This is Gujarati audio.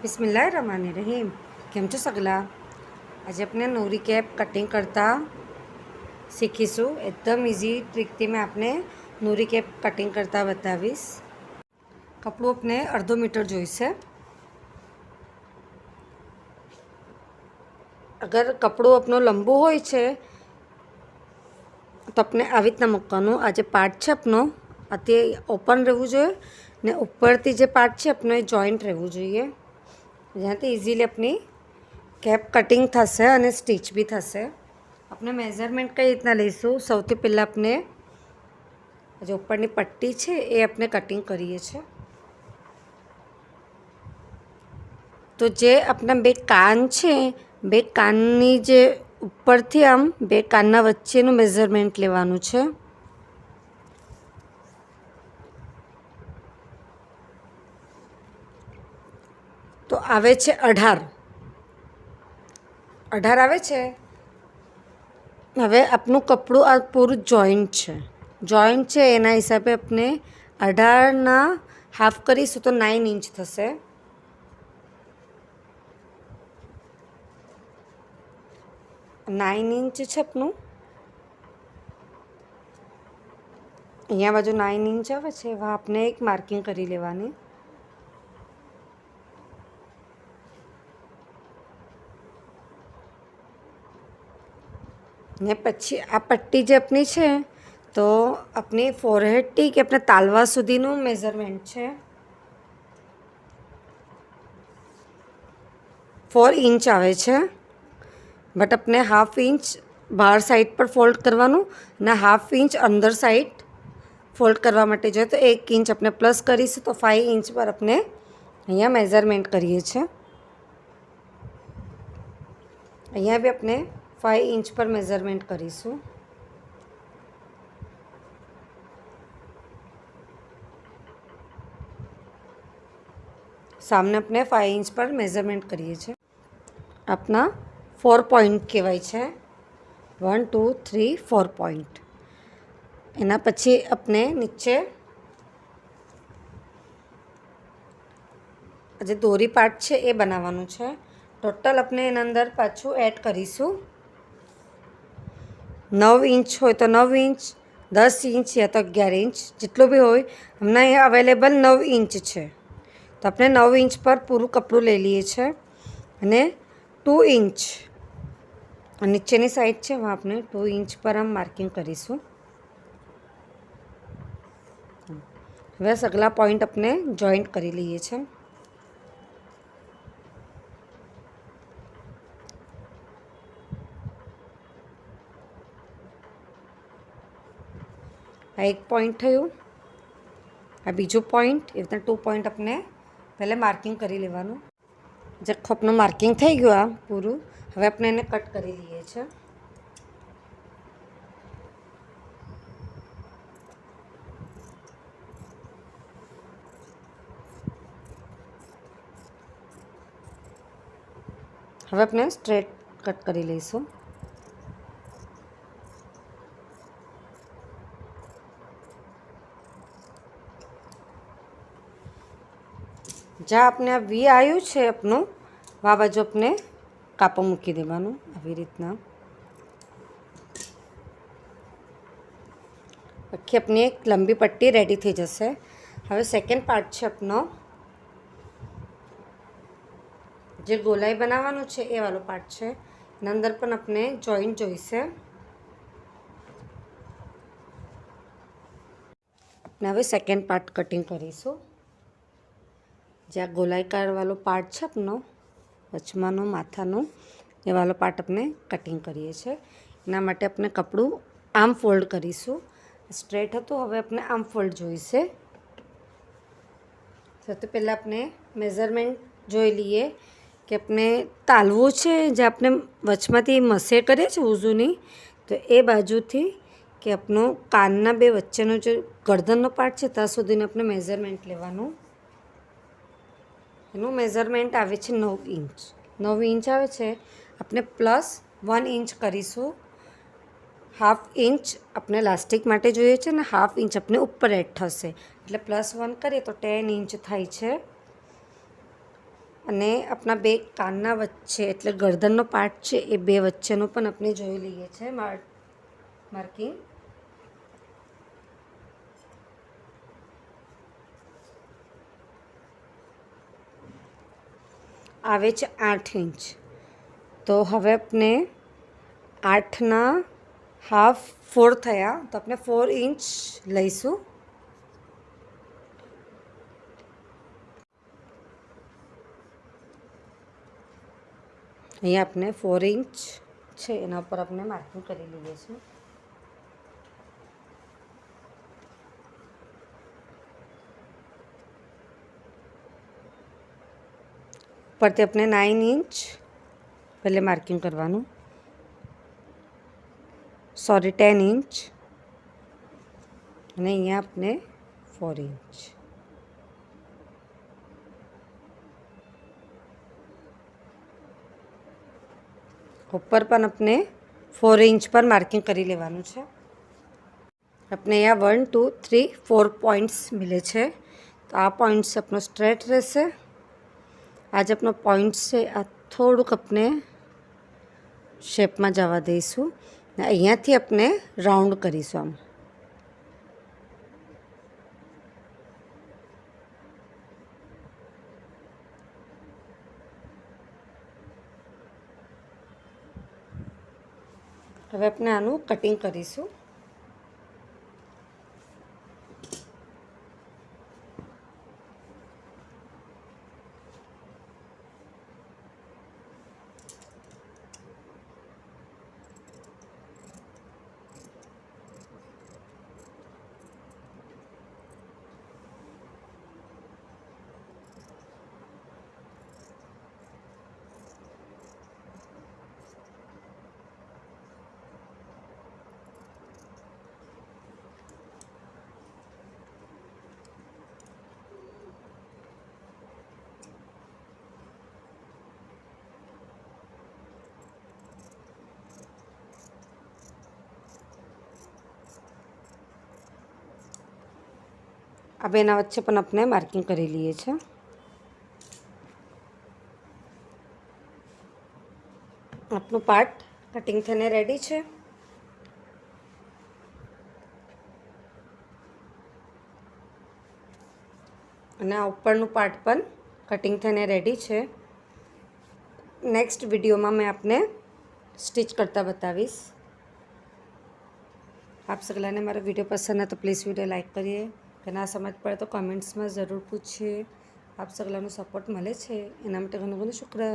બિસ્મિલ્લાહિર્રહમાનિર્રહીમ. કેમ છો સગલા? આજે આપણે નોરી કેપ કટિંગ કરતા શીખીશું. એકદમ ઇઝી ટ્રીકથી મેં આપને નોરી કેપ કટિંગ કરતા બતાવીશ. કપડું આપણે અડધો મીટર જોઈશે. અગર કપડું આપણું લંબુ હોય છે તો આપણે આવી રીતના મૂકવાનું. આ જે પાર્ટ છે આપણો તે ઓપન રહેવું જોઈએ ને ઉપરથી જે પાર્ટ છે આપણો એ જોઈન્ટ રહેવું જોઈએ, જ્યાંથી ઇઝીલી આપણી કેપ કટિંગ થશે અને સ્ટીચ બી થશે. આપણે મેઝરમેન્ટ કઈ રીતના લઈશું? સૌથી પહેલાં આપણે જે ઉપરની પટ્ટી છે એ આપણે કટિંગ કરીએ છીએ. તો જે આપણા બે કાન છે, બે કાનની જે ઉપરથી આમ બે કાનના વચ્ચેનું મેઝરમેન્ટ લેવાનું છે. તો આવે છે 18 આવે છે. હવે આપનું કપડું આ પૂરું જોઈન્ટ છે એના હિસાબે આપણે 18ના હાફ કરીશું તો 9 ઇંચ થશે. નાઇન ઇંચ છે આપનું, અહીંયા બાજુ 9 ઇંચ આવે છે. એવા આપણે એક માર્કિંગ કરી લેવાની. ને પછી આ પટ્ટી જે આપણી છે તો આપણી ફોરહેડથી કે આપણે તાલવા સુધીનું મેઝરમેન્ટ છે 4 ઇંચ આવે છે. બટ આપણે હાફ ઇંચ બહાર સાઈડ પર ફોલ્ડ કરવાનું અને હાફ ઇંચ અંદર સાઈડ ફોલ્ડ કરવા માટે જોઈએ તો 1 ઇંચ આપણે પ્લસ કરીશું તો 5 ઇંચ પર આપણે અહીંયા મેઝરમેન્ટ કરીએ છીએ. અહીંયા બી આપણે 5 ઇંચ પર મેઝરમેન્ટ કરીશું. સામને આપણે 5 ઇંચ પર મેઝરમેન્ટ કરીએ છીએ. આપણા 4 પોઈન્ટ કહેવાય છે. 1 2 3 4 પોઈન્ટ. એના પછી આપણે નીચે જે દોરી પાર્ટ છે એ બનાવવાનું છે. ટોટલ આપણે એના અંદર પાછું એડ કરીશું 9 ઇંચ હોય તો 9 ઇંચ, 10 ઇંચ યા તો 11 ઇંચ, જેટલું બી હોય. હમણાં અહીંયા અવેલેબલ 9 ઇંચ છે તો આપણે 9 ઇંચ પર પૂરું કપડું લઈ લઈએ છીએ. અને 2 ઇંચ નીચેની સાઈડ છે એમાં આપણે 2 ઇંચ પર આમ માર્કિંગ કરીશું. હવે સગલા પોઈન્ટ આપણે જોઈન્ટ કરી લઈએ છીએ. આ એક પોઈન્ટ થયું, આ બીજું પોઈન્ટ. એ રીતના 2 પોઈન્ટ આપણે પહેલાં માર્કિંગ કરી લેવાનું. જેખું આપણું માર્કિંગ થઈ ગયું આ પૂરું. હવે આપણે એને કટ કરી લઈએ છીએ. હવે આપણે સ્ટ્રેટ કટ કરી લઈશું. જ્યાં આપણે આ વી આવ્યું છે આપનું, આ બાજુ આપણે કાપો મૂકી દેવાનું આવી રીતના. આખી આપણી એક લંબી પટ્ટી રેડી થઈ જશે. હવે સેકન્ડ પાર્ટ છે આપનો, જે ગોલાઈ બનાવવાનું છે એ વાળો પાર્ટ છે. એના અંદર પણ આપણે જોઈન્ટ જોઈશે. આપણે હવે સેકન્ડ પાર્ટ કટિંગ કરીશું. જે આ ગોલાઈકાર વાળો પાર્ટ છે આપનો વચમાંનો માથાનો, એ વાળો પાર્ટ આપણે કટિંગ કરીએ છીએ. એના માટે આપણે કપડું આમ ફોલ્ડ કરીશું. સ્ટ્રેટ હતું, હવે આપણે આમ ફોલ્ડ જોઈશે. સૌથી પહેલાં આપણે મેઝરમેન્ટ જોઈ લઈએ કે આપણે તાલવું છે, જે આપણે વચમાંથી મસે કરીએ છીએ ઉઝુની, તો એ બાજુથી કે આપણું કાનના બે વચ્ચેનો જે ગરદનનો પાર્ટ છે ત્યાં સુધીનું આપણે મેઝરમેન્ટ લેવાનું. એનું મેઝરમેન્ટ આવે છે 9 ઇંચ. 9 ઇંચ આવે છે. આપણે પ્લસ 1 ઇંચ કરીશું. હાફ ઇંચ આપણે લાસ્ટિક માટે જોઈએ છે ને હાફ ઇંચ આપણે ઉપર એડ થશે, એટલે +1 કરીએ તો 10 ઇંચ થાય છે. અને આપણા બે કાનના વચ્ચે એટલે ગરદનનો પાર્ટ છે એ બે વચ્ચેનું પણ આપણે જોઈ લઈએ છે માર્કિંગ. આવે છે 8 ઇંચ. તો હવે આપણે 8ના હાફ 4 થયા તો આપણે 4 ઇંચ લઈશું. અહીંયા આપણે 4 ઇંચ છે એના ઉપર આપણે માર્કિંગ કરી લઈએ છીએ. ઉપરથી આપણે 9 ઇંચ પહેલે માર્કિંગ કરવાનું, સોરી 10 ઇંચ, અને અહીંયા આપણે 4 ઇંચ. ઉપર પણ આપણે 4 ઇંચ પર માર્કિંગ કરી લેવાનું છે. આપણે અહીંયા 1 2 3 4 પોઈન્ટ્સ મિલે છે. તો આ પોઈન્ટ્સ આપણો સ્ટ્રેટ રહેશે. आज अपना पॉइंट से आ थोड़ुंक अपने शेप में जवा दईशू ने अहींयाथी अपने राउंड करीशुं. आम हवे अपने आनु कटिंग करीशुं. આ બેના વચ્ચે પણ આપણે માર્કિંગ કરી લઈએ છીએ. આપણું પાર્ટ કટિંગ થઈને રેડી છે. અને આ ઉપરનું પાર્ટ પણ કટિંગ થઈને રેડી છે. નેક્સ્ટ વિડીયોમાં મેં આપને સ્ટિચ કરતા બતાવીશ. आप सगला ने मारा वीडियो पसंद है तो प्लीज़ वीडियो लाइक करिए. ना समझ पड़े तो कमेंट्स में ज़रूर पूछिए. आप सगला सपोर्ट मळे छे एना माटे घणो घणो शुक्रिया.